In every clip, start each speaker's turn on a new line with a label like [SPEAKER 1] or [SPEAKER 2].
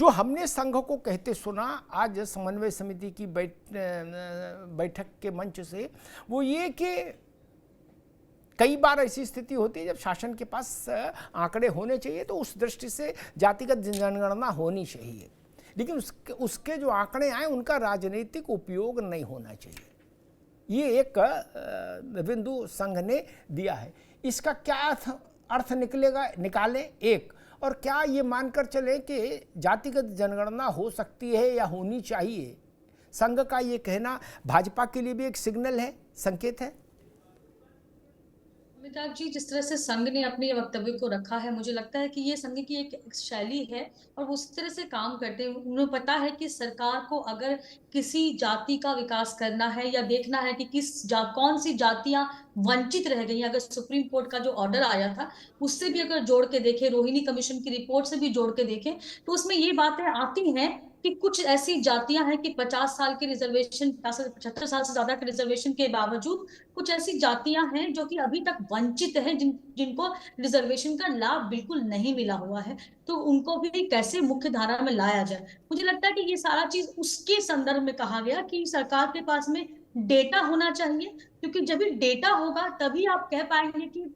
[SPEAKER 1] जो हमने संघ को कहते सुना आज समन्वय समिति की बैठक के मंच से, वो ये कि कई बार ऐसी स्थिति होती है जब शासन के पास आंकड़े होने चाहिए तो उस दृष्टि से जातिगत जनगणना होनी चाहिए, लेकिन उसके जो आंकड़े आए उनका राजनीतिक उपयोग नहीं होना चाहिए। ये एक बिंदु संघ ने दिया है। इसका क्या अर्थ निकालें एक, और क्या ये मानकर चले कि जातिगत जनगणना हो सकती है या होनी चाहिए, संघ का ये कहना भाजपा के लिए भी एक सिग्नल है, संकेत है?
[SPEAKER 2] अमिताभ जी, जिस तरह से संघ ने अपने वक्तव्य को रखा है, मुझे लगता है कि ये संघ की एक शैली है और वो उस तरह से काम करते हैं। उन्हें पता है कि सरकार को अगर किसी जाति का विकास करना है या देखना है कि कौन सी जातियां वंचित रह गई, अगर सुप्रीम कोर्ट का जो ऑर्डर आया था उससे भी अगर जोड़ के देखें, रोहिणी कमीशन की रिपोर्ट से भी जोड़ के देखें, तो उसमें ये बातें आती हैं कि कुछ ऐसी जातियां हैं कि 50 साल के रिजर्वेशन, 75 साल से ज्यादा के रिजर्वेशन के बावजूद कुछ ऐसी जातियां हैं जो कि अभी तक वंचित हैं, जिनको रिजर्वेशन का लाभ बिल्कुल नहीं मिला हुआ है। तो उनको भी कैसे मुख्य धारा में लाया जाए, मुझे लगता है कि ये सारा चीज उसके संदर्भ में कहा गया कि सरकार के पास में डेटा होना चाहिए, क्योंकि जब भी डेटा होगा तभी आप कह पाएंगे कि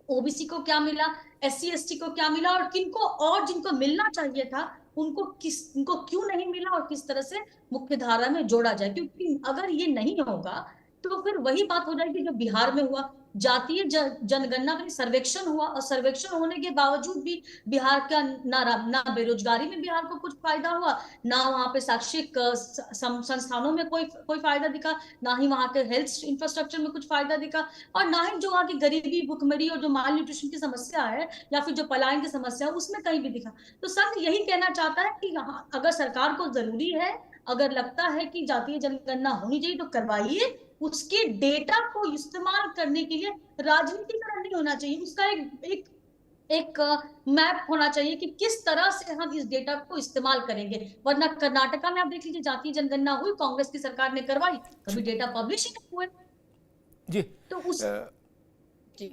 [SPEAKER 2] ओबीसी को क्या मिला, एससी एसटी को क्या मिला, और किनको, और जिनको मिलना चाहिए था उनको क्यों नहीं मिला और किस तरह से मुख्य धारा में जोड़ा जाए। क्योंकि अगर ये नहीं होगा तो फिर वही बात हो जाएगी जो बिहार में हुआ, जातीय जनगणना का सर्वेक्षण हुआ और सर्वेक्षण होने के बावजूद भी बिहार का ना बेरोजगारी में बिहार को कुछ फायदा हुआ, ना वहां पे शैक्षिक संस्थानों में कोई फायदा दिखा, ना ही वहां के हेल्थ इंफ्रास्ट्रक्चर में कुछ फायदा दिखा, और ना ही जो वहां की गरीबी, भुखमरी और जो माल न्यूट्रिशन की समस्या है या फिर जो पलायन की समस्या है उसमें कहीं भी दिखा। तो संघ यही कहना चाहता है कि यहाँ अगर सरकार को जरूरी है, अगर लगता है कि जातीय जनगणना होनी चाहिए तो करवाइए, उसके डेटा को इस्तेमाल करने के लिए राजनीतिकरण नहीं होना चाहिए, उसका एक मैप होना चाहिए कि किस तरह से हम इस डेटा को इस्तेमाल करेंगे। वरना कर्नाटका में आप देख लीजिए, जातीय जनगणना हुई, कांग्रेस की सरकार ने करवाई, कभी डेटा पब्लिश ही नहीं हुए।
[SPEAKER 1] जी,
[SPEAKER 2] तो उस जी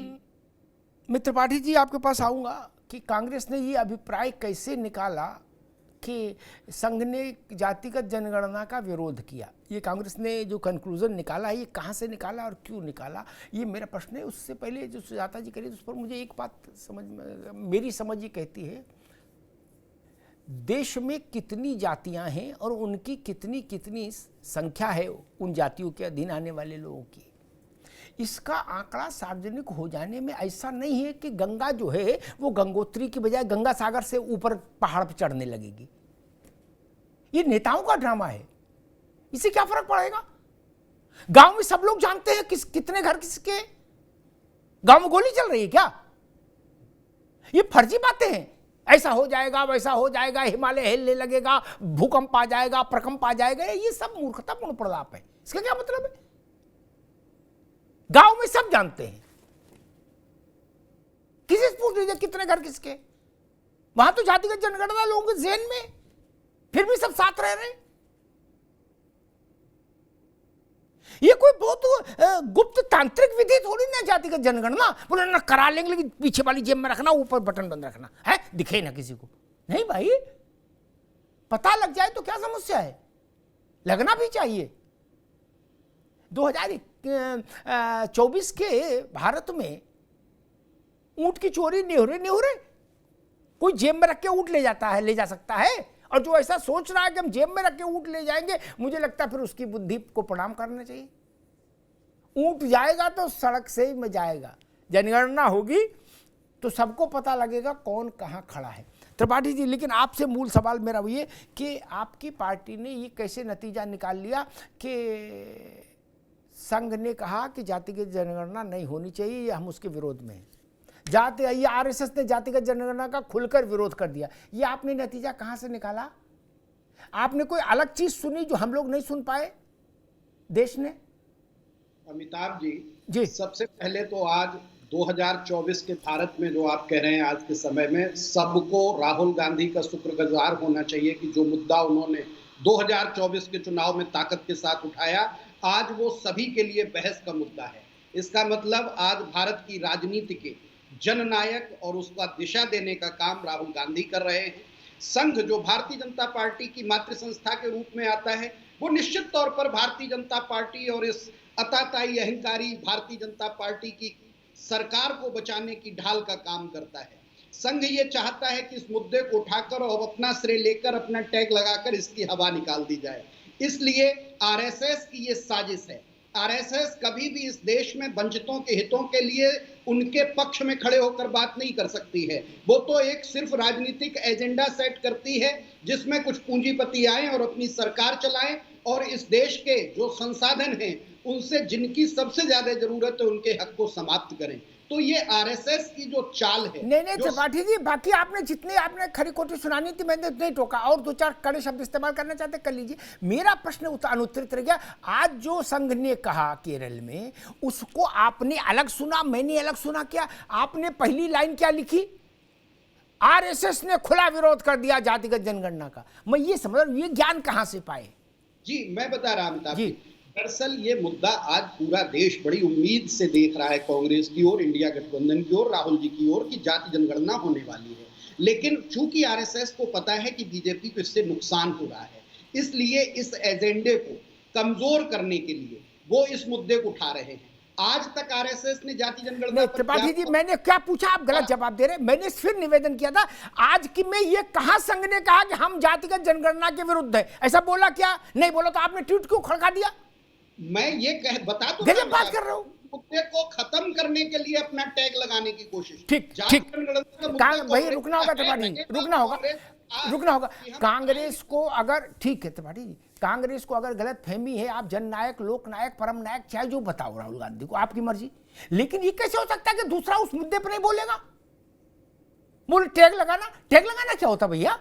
[SPEAKER 1] मित्र त्रिपाठी जी, आपके पास आऊंगा कि कांग्रेस ने ये अभिप्राय कैसे निकाला कि संघ ने जातिगत जनगणना का विरोध किया। ये कांग्रेस ने जो कंक्लूजन निकाला है, ये कहाँ से निकाला और क्यों निकाला, ये मेरा प्रश्न है। उससे पहले जो सुजाता जी करी उस पर मुझे एक बात मेरी समझ ये कहती है, देश में कितनी जातियां हैं और उनकी कितनी कितनी संख्या है उन जातियों के अधीन आने वाले लोगों की, इसका आंकड़ा सार्वजनिक हो जाने में ऐसा नहीं है कि गंगा जो है वो गंगोत्री की बजाय गंगा सागर से ऊपर पहाड़ पर चढ़ने लगेगी। ये नेताओं का ड्रामा है, इससे क्या फर्क पड़ेगा? गांव में सब लोग जानते हैं कितने घर किसके, गांव में गोली चल रही है क्या? ये फर्जी बातें हैं। ऐसा हो जाएगा, वैसा हो जाएगा, हिमालय हिलने लगेगा, भूकंप आ जाएगा, प्रकंप आ जाएगा, ये सब मूर्खतापूर्ण प्रलाप है। इसका क्या मतलब है? गांव में सब जानते हैं, किसी से पूछ लीजिए कितने घर किसके। वहां तो जातिगत जनगणना लोगों के ज़हन में, फिर भी सब साथ रह रहे हैं। ये कोई बहुत गुप्त तांत्रिक विधि थोड़ी ना जातिगत जनगणना, बोले ना करा लेंगे लेकिन पीछे वाली जेब में रखना, ऊपर बटन बंद रखना है, दिखे ना किसी को। नहीं भाई, पता लग जाए तो क्या समस्या है, लगना भी चाहिए। 2024 के भारत में ऊंट की चोरी नेहुरे कोई जेब में रख के ऊंट ले जाता है, ले जा सकता है, और जो ऐसा सोच रहा है कि हम जेब में रख के ऊंट ले जाएंगे, मुझे लगता है फिर उसकी बुद्धि को प्रणाम करना चाहिए। ऊंट जाएगा तो सड़क से ही में जाएगा, जनगणना होगी तो सबको पता लगेगा कौन कहां खड़ा है। त्रिपाठी जी, लेकिन आपसे मूल सवाल मेरा ये कि आपकी पार्टी ने ये कैसे नतीजा निकाल लिया कि संघ ने कहा कि जातिगत जनगणना नहीं होनी चाहिए या हम उसके विरोध में हैं, ये आरएसएस ने जातिगत जनगणना का खुलकर विरोध कर दिया, ये आपने नतीजा कहां से निकाला? आपने कोई अलग चीज सुनी जो हम लोग नहीं सुन पाए देश ने?
[SPEAKER 3] अमिताभ जी, सबसे पहले तो आज 2024 के भारत में जो आप कह रहे हैं, आज के समय में सबको राहुल गांधी का शुक्रगुजार होना चाहिए कि जो मुद्दा उन्होंने 2024 के चुनाव में ताकत के साथ उठाया, आज वो सभी के लिए बहस का मुद्दा है। इसका मतलब आज भारत की राजनीति के जननायक और उसका दिशा देने का काम राहुल गांधी कर रहे हैं। संघ जो भारतीय जनता पार्टी की मातृ संस्था के रूप में आता है, वो निश्चित तौर पर भारतीय जनता पार्टी और इस अताताई अहंकारी भारतीय जनता पार्टी की सरकार को बचाने की ढाल का काम करता है। संघ ये चाहता है कि इस मुद्दे को उठाकर और अपना श्रेय लेकर, अपना टैग लगाकर इसकी हवा निकाल दी जाए। इसलिए आरएसएस की ये साजिश है। आरएसएस कभी भी इस देश में वंचितों के हितों के लिए उनके पक्ष में खड़े होकर बात नहीं कर सकती है। वो तो एक सिर्फ राजनीतिक एजेंडा सेट करती है जिसमें कुछ पूंजीपति आए और अपनी सरकार चलाएं और इस देश के जो संसाधन हैं उनसे जिनकी सबसे ज्यादा जरूरत है उनके हक को समाप्त करें। तो ये आरएसएस की जो चाल है।
[SPEAKER 1] नहीं त्रिपाठी जी, बाकी आपने जितनी आपने खरी खोटी सुनानी थी मैंने नहीं टोका, और दो चार कड़े शब्द इस्तेमाल करना चाहते कर लीजिए। मेरा प्रश्न अनुत्तरित रह गया। आज जो संघ ने कहा केरल में, उसको आपने अलग सुना, मैंने अलग सुना। क्या आपने पहली लाइन क्या लिखी? आरएसएस ने खुला विरोध कर दिया जातिगत जनगणना का। मैं ये समझ रहा हूं, ये ज्ञान कहां से पाए?
[SPEAKER 3] जी मैं बता रहा अमिताभ जी, दरअसल ये मुद्दा आज पूरा देश बड़ी उम्मीद से देख रहा है, कांग्रेस की ओर, इंडिया गठबंधन की ओर, राहुल जी की ओर, कि जाति जनगणना होने वाली है। लेकिन चूंकि आरएसएस को पता है कि बीजेपी को इससे नुकसान हो रहा है, इसलिए इस एजेंडे को कमजोर करने के लिए वो इस मुद्दे को उठा रहे हैं। आज तक आरएसएस ने जाति जनगणना
[SPEAKER 1] त्रिपाठी जी, मैंने क्या पूछा, आप गलत जवाब दे रहे। मैंने फिर निवेदन किया था आज की में, ये कहां संघ ने कहा कि हम जातिगत जनगणना के विरुद्ध है? ऐसा बोला क्या? नहीं बोला तो आपने ट्वीट क्यों खड़का दिया?
[SPEAKER 3] मैं ये बता तो
[SPEAKER 1] गजब बात कर रहा हूं।
[SPEAKER 3] मुद्दे को खत्म करने के लिए अपना टैग लगाने की कोशिश।
[SPEAKER 1] ठीक भाई, रुकना होगा त्रिपाठी जी, रुकना होगा। कांग्रेस को अगर, ठीक है त्रिपाठी जी, कांग्रेस को अगर गलत फहमी है, आप जननायक, लोकनायक, परम नायक चाहे जो बताओ राहुल गांधी को, आपकी मर्जी। लेकिन ये कैसे हो सकता है कि दूसरा उस मुद्दे पर नहीं बोलेगा? बोले टैग लगाना क्या होता भैया?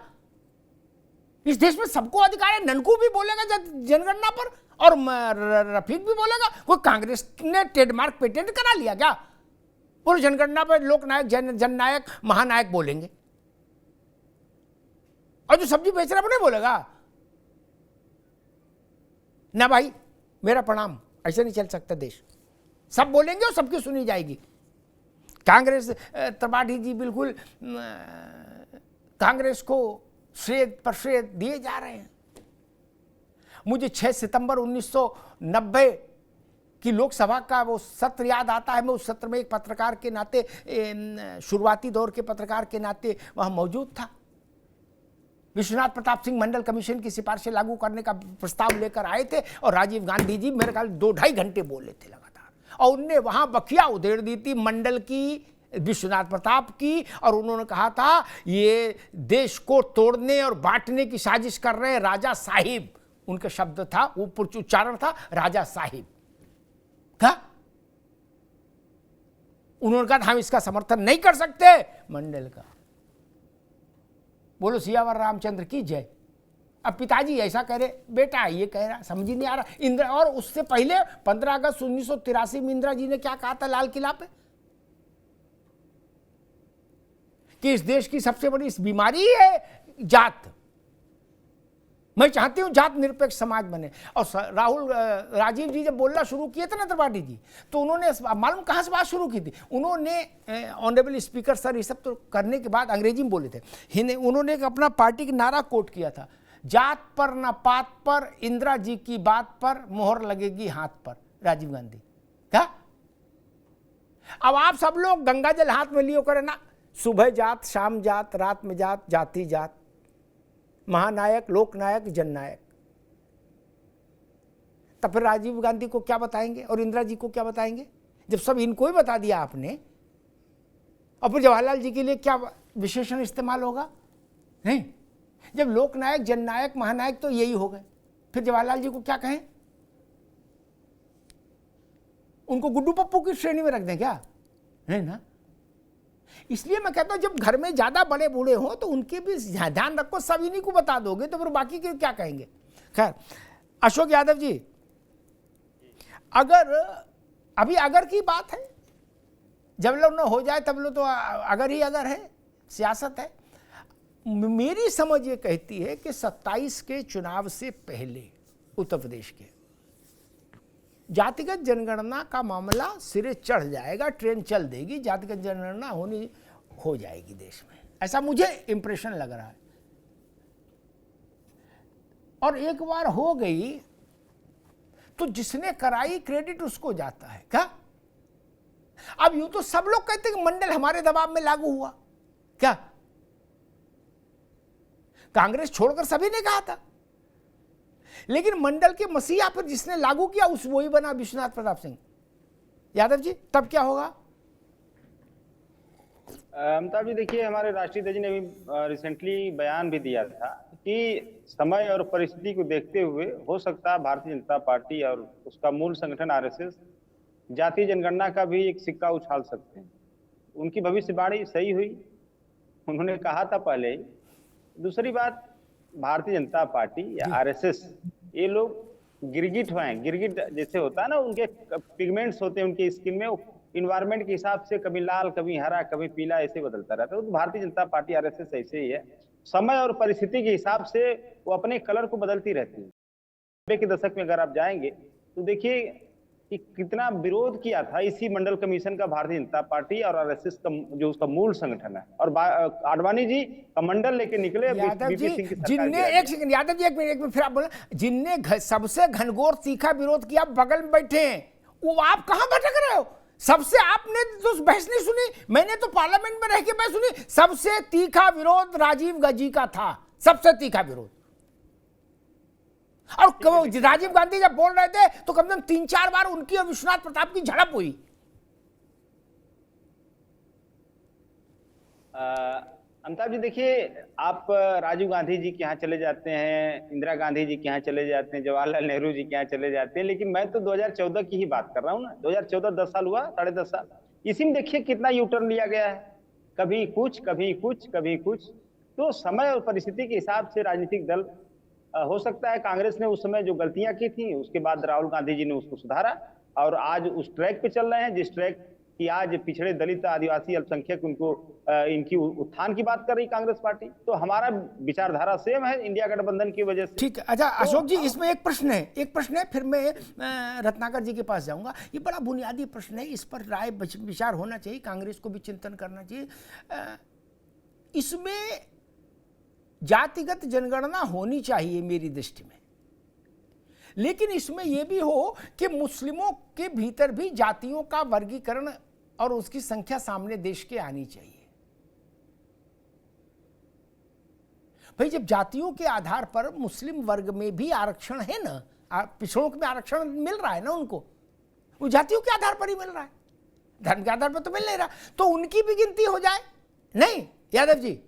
[SPEAKER 1] इस देश में सबको अधिकार है। ननकू भी बोलेगा जनगणना पर और रफीक भी बोलेगा। कोई कांग्रेस ने ट्रेडमार्क पेटेंट करा लिया क्या? और जनगणना पर लोकनायक, जननायक, महानायक बोलेंगे, और जो सब्जी बेच रहा है वो नहीं बोलेगा ना? भाई मेरा प्रणाम, ऐसे नहीं चल सकता देश। सब बोलेंगे और सबकी सुनी जाएगी। कांग्रेस, त्रिपाठी जी, बिल्कुल कांग्रेस को श्रेय पर श्रेय दिए जा रहे हैं। मुझे 6 सितंबर 1990 की लोकसभा का वो सत्र याद आता है। मैं उस सत्र में एक पत्रकार के नाते, शुरुआती दौर के पत्रकार के नाते वहां मौजूद था। विश्वनाथ प्रताप सिंह मंडल कमीशन की सिफारिशें लागू करने का प्रस्ताव लेकर आए थे और राजीव गांधी जी मेरे ख्याल 2-2.5 घंटे बोले थे लगातार, और उनने वहां बखिया उधेड़ दी थी मंडल की, विश्वनाथ प्रताप की, और उन्होंने कहा था ये देश को तोड़ने और बांटने की साजिश कर रहे हैं राजा साहिब। उनका शब्द था, वो उच्चारण था राजा साहिब का। उन्होंने कहा हम इसका समर्थन नहीं कर सकते। मंडल का बोलो सियावर रामचंद्र की जय। अब पिताजी ऐसा कह रहे, बेटा ये कह रहा, समझ ही नहीं आ रहा। इंदिरा, और उससे पहले 15 अगस्त 1983 में इंदिरा जी ने क्या कहा था लाल किला पे, कि इस देश की सबसे बड़ी बीमारी है जात। मैं चाहती हूं जात निरपेक्ष समाज बने। और राजीव जी जब बोलना शुरू किए थे ना त्रिपाठी जी, तो उन्होंने मालूम कहां से बात शुरू की थी? उन्होंने ऑनरेबल स्पीकर सर ये सब तो करने के बाद अंग्रेजी में बोले थे। उन्होंने अपना पार्टी का नारा कोट किया था, जात पर न पात पर, इंदिरा जी की बात पर मोहर लगेगी हाथ पर। राजीव गांधी क्या? अब आप सब लोग गंगा जल हाथ में लियो करे ना, सुबह जात, शाम जात, रात में जात, जाति जात, महानायक, लोकनायक, जननायक। तब फिर राजीव गांधी को क्या बताएंगे और इंदिरा जी को क्या बताएंगे, जब सब इनको ही बता दिया आपने? और फिर जवाहरलाल जी के लिए क्या विशेषण इस्तेमाल होगा? नहीं, जब लोकनायक, जननायक, महानायक तो यही हो गए, फिर जवाहरलाल जी को क्या कहें? उनको गुड्डू पप्पू की श्रेणी में रख दें क्या? नहीं ना। इसलिए मैं कहता हूं जब घर में ज्यादा बड़े बूढ़े हो तो उनके भी ध्यान रखो। सब इन्हीं को बता दोगे तो फिर बाकी के क्या कहेंगे? खैर, अशोक यादव जी, अगर अभी अगर की बात है, जब लोग न हो जाए तब लोग तो अगर ही अगर है, सियासत है। मेरी समझ ये कहती है कि 27 के चुनाव से पहले उत्तर प्रदेश के जातिगत जनगणना का मामला सिरे चढ़ जाएगा, ट्रेन चल देगी, जातिगत जनगणना हो जाएगी देश में। ऐसा मुझे इंप्रेशन लग रहा है। और एक बार हो गई तो जिसने कराई क्रेडिट उसको जाता है क्या? अब यूं तो सब लोग कहते हैं कि मंडल हमारे दबाव में लागू हुआ, क्या कांग्रेस छोड़कर सभी ने कहा था, लेकिन मंडल के मसीहा पर जिसने लागू किया उस वही बना विश्वनाथ प्रताप सिंह यादव जी। तब क्या होगा?
[SPEAKER 4] अमिताभ जी देखिए, हमारे राष्ट्रीय अध्यक्ष ने अभी रिसेंटली बयान भी दिया था कि समय और परिस्थिति को देखते हुए हो सकता है भारतीय जनता पार्टी और उसका मूल संगठन आरएसएस जातीय जनगणना का भी एक सिक्का उछाल सकते हैं। उनकी भविष्यवाणी सही हुई, उन्होंने कहा था पहले ही। दूसरी बात, भारतीय जनता पार्टी या आरएसएस ये लोग गिरगिट हैं, गिरगिट जैसे होता है ना, उनके पिगमेंट्स होते हैं उनके स्किन में, इन्वायरमेंट के हिसाब से कभी लाल कभी हरा कभी पीला ऐसे बदलता रहता है। तो भारतीय जनता पार्टी आरएसएस ऐसे ही है, समय और परिस्थिति के हिसाब से वो अपने कलर को बदलती रहती है। 90 के दशक में अगर आप जाएंगे तो देखिए कि कितना विरोध किया था इसी मंडल कमीशन का भारतीय जनता पार्टी और आरएसएस का जो उसका मूल संगठन है, और आडवाणी जी कमंडल लेके निकले।
[SPEAKER 1] यादव जी जिनने एक सेकंड, यादव जी एक मिनट फिर आप बोले, जिनने सबसे घनघोर तीखा विरोध किया बगल में बैठे हैं, वो आप कहां भटक रहे हो? सबसे आपने तो बहस नहीं सुनी, मैंने तो पार्लियामेंट में रह के बहस सुनी। सबसे तीखा विरोध राजीव गांधी का था, सबसे तीखा विरोध। और राजीव गांधी जब बोल रहे थे तो कम से कम 3-4 बार उनकी और विश्वनाथ प्रताप की झड़प हुई।
[SPEAKER 4] अमिताभ जी देखिए, आप राजीव गांधी जी के यहाँ चले जाते हैं, इंदिरा गांधी जी के यहाँ चले जाते हैं, जवाहरलाल नेहरू जी के यहाँ चले जाते हैं, लेकिन मैं तो 2014 की ही बात कर रहा हूँ ना। 2014 10 साल हुआ, 10.5 साल, इसी में देखिए कितना यू टर्न लिया गया है, कभी कुछ कभी कुछ कभी कुछ। तो समय और परिस्थिति के हिसाब से राजनीतिक दल, हो सकता है कांग्रेस ने उस समय जो गलतियां की थी उसके बाद राहुल गांधी जी ने उसको सुधारा और आज उस ट्रैक पे चल रहे हैं जिस ट्रैक कि आज पिछड़े दलित आदिवासी अल्पसंख्यक उनको इनकी उत्थान की बात कर रही कांग्रेस पार्टी। तो हमारा विचारधारा सेम है इंडिया गठबंधन की वजह से।
[SPEAKER 1] ठीक है, अच्छा अशोक जी, इसमें एक प्रश्न है, फिर मैं रत्नाकर जी के पास जाऊंगा। ये बड़ा बुनियादी प्रश्न है, इस पर राय विचार होना चाहिए, कांग्रेस को भी चिंतन करना चाहिए। इसमें जातिगत जनगणना होनी चाहिए मेरी दृष्टि में, लेकिन इसमें यह भी हो कि मुस्लिमों के भीतर भी जातियों का वर्गीकरण और उसकी संख्या सामने देश के आनी चाहिए। भाई जब जातियों के आधार पर मुस्लिम वर्ग में भी आरक्षण है ना, पिछड़ों में आरक्षण मिल रहा है ना उनको, वो जातियों के आधार पर ही मिल रहा है, धर्म के आधार पर तो मिल नहीं रहा, तो उनकी भी गिनती हो जाए। नहीं यादव जी,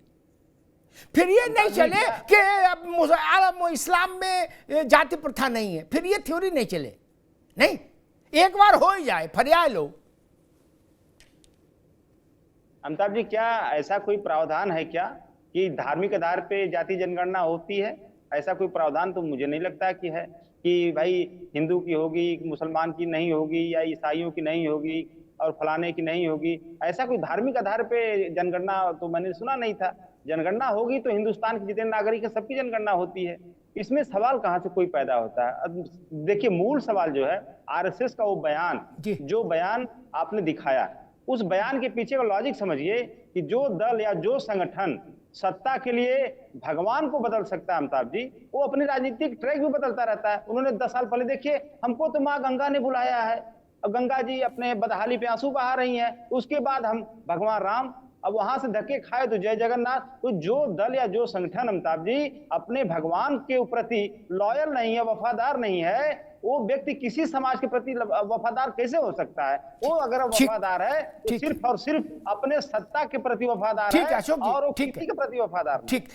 [SPEAKER 1] फिर ये नहीं चले कि इस्लाम में जाति प्रथा नहीं है, फिर ये थ्योरी नहीं चले। नहीं, एक बार हो ही जाए, फरियाद लो।
[SPEAKER 4] अमिताभ जी, क्या ऐसा कोई प्रावधान है क्या कि धार्मिक आधार पे जाति जनगणना होती है? ऐसा कोई प्रावधान तो मुझे नहीं लगता कि है कि भाई हिंदू की होगी, मुसलमान की नहीं होगी, या ईसाइयों की नहीं होगी और फलाने की नहीं होगी। ऐसा कोई धार्मिक आधार पे जनगणना तो मैंने सुना नहीं था। जनगणना होगी तो हिंदुस्तान के जितने नागरिक है सबकी जनगणना होती है। इसमें सवाल कहाँ से कोई पैदा होता है? देखिए, मूल सवाल जो है आरएसएस का वो बयान, जो बयान आपने दिखाया, उस बयान के पीछे का लॉजिक समझिए कि जो दल या जो संगठन सत्ता के लिए भगवान को बदल सकता है अमिताभ जी, वो अपनी राजनीतिक ट्रैक भी बदलता रहता है। उन्होंने 10 साल पहले, देखिए, हमको तो माँ गंगा ने बुलाया है, अब गंगा जी अपने बदहाली पे आंसू बहा रही हैं, उसके बाद हम भगवान राम, अब वहां से धक्के खाए तो जय जगन्नाथ। तो जो दल या जो संगठन अमिताभ जी अपने भगवान के प्रति लॉयल नहीं है, वफादार नहीं है, वो व्यक्ति किसी समाज के प्रति वफादार कैसे हो सकता है? वो अगर वफादार है तो सिर्फ और सिर्फ अपने सत्ता के प्रति वफादार है और वो किसी के प्रति वफादार।
[SPEAKER 1] ठीक,